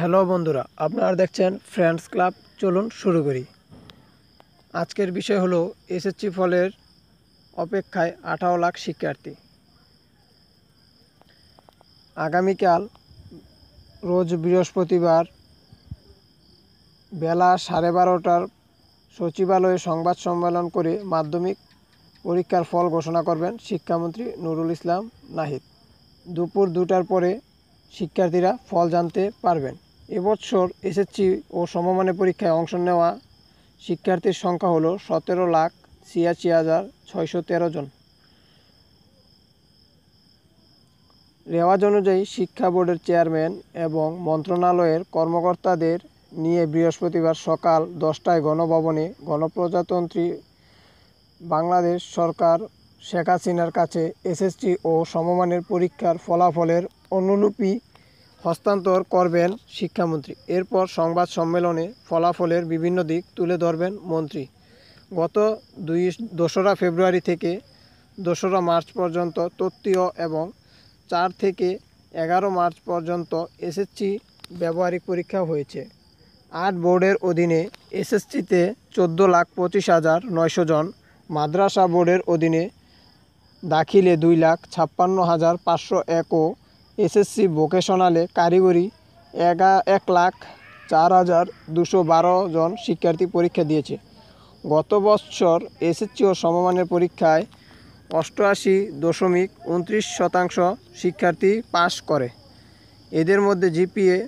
Hello বন্ধুরা, আপনারা দেখছেন ফ্রেন্ডস ক্লাব। চলুন শুরু করি। আজকের বিষয় হলো এসএসসি ফলের অপেক্ষায় 18 লাখ শিক্ষার্থী। আগামীকাল রোজ বৃহস্পতিবার বেলা 12:30টার সচিবালয়ে সংবাদ সম্মেলন করে মাধ্যমিক পরীক্ষার ফল ঘোষণা করবেন শিক্ষামন্ত্রী নুরুল ইসলাম নাহিদ। দুপুর 2টার পরে শিক্ষার্থীরা ফল জানতে পারবেন। এবছর এসএসসি ও সমমানের পরীক্ষায় অংশ নেওয়া শিক্ষার্থীর সংখ্যা হলো 17,86,613 জন। রেওয়াজ অনুযায়ী শিক্ষা বোর্ডের চেয়ারম্যান এবং মন্ত্রণালয়ের কর্মকর্তাদের নিয়ে বৃহস্পতিবার সকাল 10টায় গণভবনে গণপ্রজাতন্ত্রী বাংলাদেশ সরকার শেখ হাসিনার কাছে এসএসসি ও সমমানের পরীক্ষার ফলাফলের অনুলিপি হস্তান্তর করবেন শিক্ষামন্ত্রী। এরপর সংবাদ সম্মেলনে ফলাফলের বিভিন্ন দিক তুলে ধরবেন মন্ত্রী। গত 2রা ফেব্রুয়ারি থেকে 2রা মার্চ পর্যন্ত তৃতীয় এবং 4 থেকে 11 মার্চ পর্যন্ত এসএসসি ব্যবহারিক পরীক্ষা হয়েছে। 8 বোর্ডের অধীনে এসএসসিতে 14,25,900 জন, মাদ্রাসা বোর্ডের অধীনে দাখিলে 2,56,501 ও এসএসসি ভোকেশনালে কারিগরি 1,04,212 জন শিক্ষার্থী পরীক্ষা দিয়েছে। গত বছর এসএসসি ও সমমানের পরীক্ষায় 88.29% শিক্ষার্থী পাস করে। এদের মধ্যে জিপিএ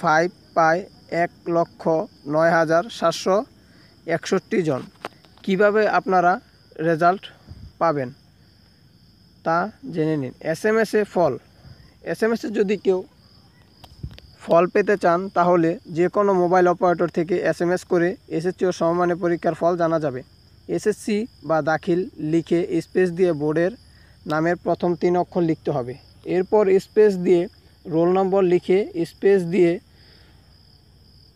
5 পায় 1,09,761 জন। কিভাবে আপনারা রেজাল্ট পাবেন তা জেনে নিন। এসএমএসে ফল। এসএমএসে যদি কেউ ফল পেতে চান তাহলে যে কোনো মোবাইল অপারেটর থেকে এসএমএস করে এসএসসি ও সমমানের পরীক্ষার ফল জানা যাবে। এসএসসি বা দাখিল লিখে স্পেস দিয়ে বোর্ডের নামের প্রথম 3 অক্ষর লিখতে হবে। এরপর স্পেস দিয়ে রোল নম্বর লিখে স্পেস দিয়ে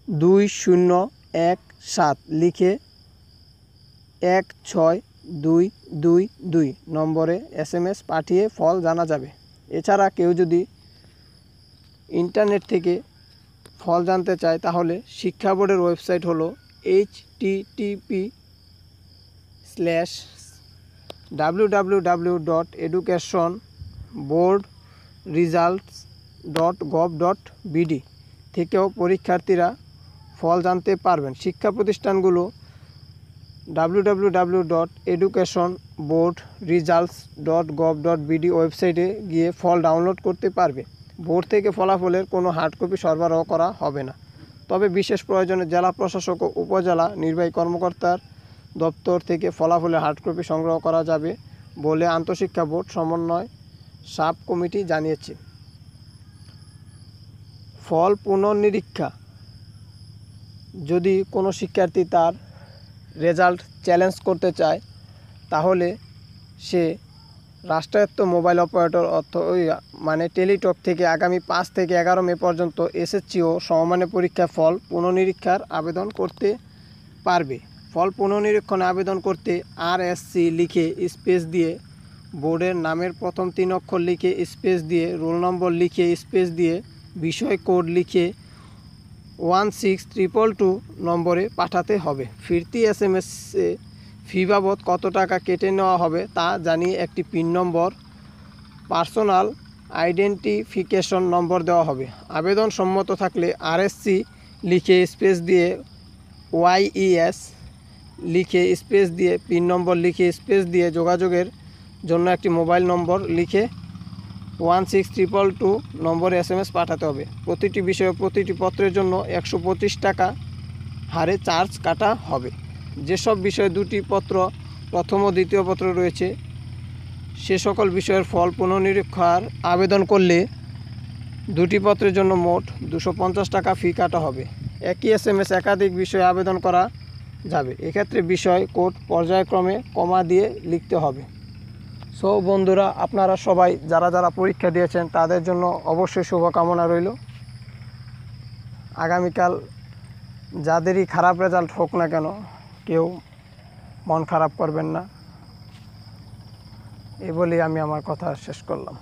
2017 লিখে 16222 নম্বরে এসএমএস পাঠিয়ে ফল জানা যাবে। এছাড়া কেউ যদি ইন্টারনেট থেকে ফল জানতে চায় তাহলে শিক্ষা বোর্ডের ওয়েবসাইট হলো http://www.educationboardresults.gov.bd থেকেও পরীক্ষার্থীরা ফল জানতে পারবেন। শিক্ষা প্রতিষ্ঠানগুলো www.educationboardresults.gov.bd ওয়েবসাইটে গিয়ে ফল ডাউনলোড করতে পারবে। বোর্ড থেকে ফলাফলের কোনো হার্ড কপি সরবরাহ করা হবে না। তবে বিশেষ প্রয়োজনে জেলা প্রশাসক ও উপজেলা নির্বাহী কর্মকর্তার দপ্তর থেকে ফলাফলের হার্ড কপি সংগ্রহ করা যাবে বলে আন্তঃশিক্ষা বোর্ড সমন্বয় সাব কমিটি জানিয়েছে। ফল পুনর্নিরীক্ষা। যদি কোনো শিক্ষার্থী তার রেজাল্ট চ্যালেঞ্জ করতে চায় তাহলে সে রাষ্ট্রায়ত্ত মোবাইল অপারেটর মানে টেলিটক থেকে আগামী 5 থেকে 11 মে পর্যন্ত এসএসসি ও সমমানের পরীক্ষার ফল পুনর্নিরীক্ষার আবেদন করতে পারবে। ফল পুনর্নিরীক্ষণে আবেদন করতে RSC লিখে স্পেস দিয়ে বোর্ডের নামের প্রথম 3 অক্ষর লিখে স্পেস দিয়ে রোল নম্বর লিখে স্পেস দিয়ে বিষয় কোড লিখে 16222 নম্বরে পাঠাতে হবে। ফিরতি এসএমএসে ফি বাবদ কত টাকা কেটে নেওয়া হবে তা জানিয়ে একটি পিন নম্বর, পার্সোনাল আইডেন্টিফিকেশন নম্বর দেওয়া হবে। আবেদন সম্মত থাকলে RSC লিখে স্পেস দিয়ে YES লিখে স্পেস দিয়ে পিন নম্বর লিখে স্পেস দিয়ে যোগাযোগের জন্য একটি মোবাইল নম্বর লিখে 16222 নম্বরে এসএমএস পাঠাতে হবে। প্রতিটি বিষয়ে প্রতিটি পত্রের জন্য 125 টাকা হারে চার্জ কাটা হবে। যেসব বিষয়ে 2টি পত্র প্রথম ও দ্বিতীয় পত্র রয়েছে সে সকল বিষয়ের ফল পুনর্নিরীক্ষার আবেদন করলে 2টি পত্রের জন্য মোট 250 টাকা ফি কাটা হবে। একই এসএমএস একাধিক বিষয়ে আবেদন করা যাবে। এক্ষেত্রে বিষয় কোড পর্যায়ক্রমে কমা দিয়ে লিখতে হবে। সো বন্ধুরা, আপনারা সবাই যারা যারা পরীক্ষা দিয়েছেন তাদের জন্য অবশ্যই শুভকামনা রইল। আগামীকাল যাদেরই খারাপ রেজাল্ট হোক না কেন কেউ মন খারাপ করবেন না, এই বলেই আমি আমার কথা শেষ করলাম।